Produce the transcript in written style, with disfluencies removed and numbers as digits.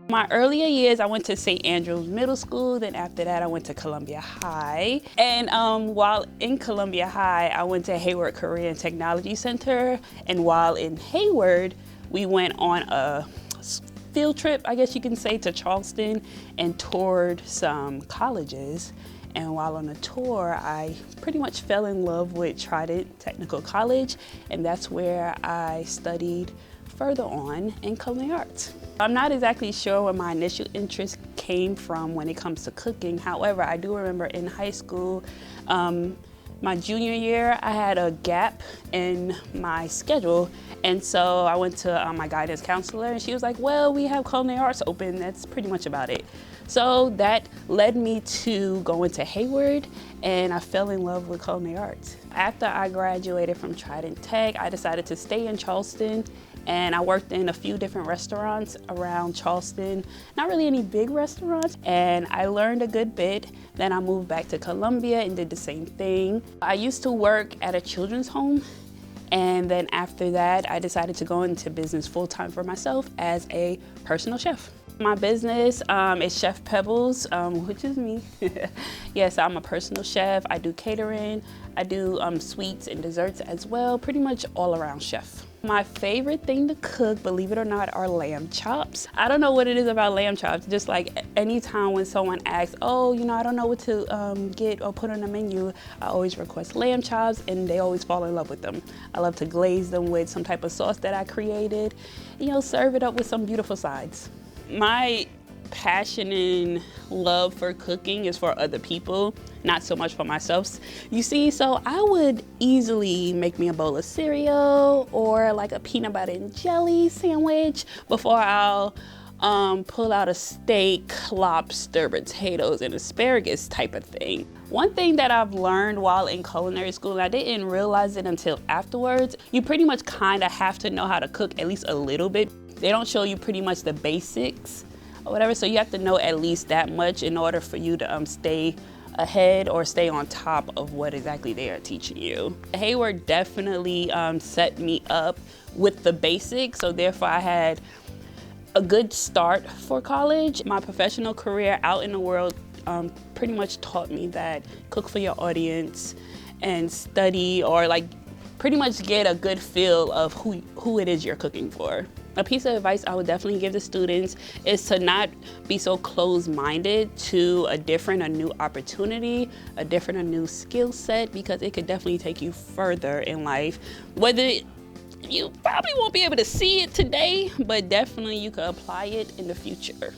My earlier years, I went to St. Andrews Middle School. Then after that, I went to Columbia High. And while in Columbia High, I went to Heyward Career and Technology Center. And while in Heyward, we went on a field trip, I guess you can say, to Charleston and toured some colleges. And while on the tour, I pretty much fell in love with Trident Technical College, and that's where I studied further on in culinary arts. I'm not exactly sure where my initial interest came from when it comes to cooking. However, I do remember in high school, my junior year, I had a gap in my schedule. And so I went to my guidance counselor and she was like, well, we have culinary arts open. That's pretty much about it. So that led me to go into Heyward, and I fell in love with culinary arts. After I graduated from Trident Tech, I decided to stay in Charleston, and I worked in a few different restaurants around Charleston, not really any big restaurants, and I learned a good bit. Then I moved back to Columbia and did the same thing. I used to work at a children's home, and then after that, I decided to go into business full-time for myself as a personal chef. My business is Chef Pebbles, which is me. Yes, I'm a personal chef. I do catering. I do sweets and desserts as well, pretty much all around chef. My favorite thing to cook, believe it or not, are lamb chops. I don't know what it is about lamb chops. Just like anytime when someone asks, oh, you know, I don't know what to get or put on the menu, I always request lamb chops and they always fall in love with them. I love to glaze them with some type of sauce that I created, you know, serve it up with some beautiful sides. My passion and love for cooking is for other people, not so much for myself. You see, so I would easily make me a bowl of cereal or like a peanut butter and jelly sandwich before I'll pull out a steak, lobster, potatoes, and asparagus type of thing. One thing that I've learned while in culinary school, and I didn't realize it until afterwards, you pretty much kind of have to know how to cook at least a little bit. They don't show you pretty much the basics or whatever, so you have to know at least that much in order for you to stay ahead or stay on top of what exactly they are teaching you. Heyward definitely set me up with the basics, so therefore I had a good start for college. My professional career out in the world pretty much taught me that cook for your audience and study, or like pretty much get a good feel of who it is you're cooking for. A piece of advice I would definitely give the students is to not be so closed-minded to a new opportunity, a new skill set, because it could definitely take you further in life. Whether you probably won't be able to see it today, but definitely you could apply it in the future.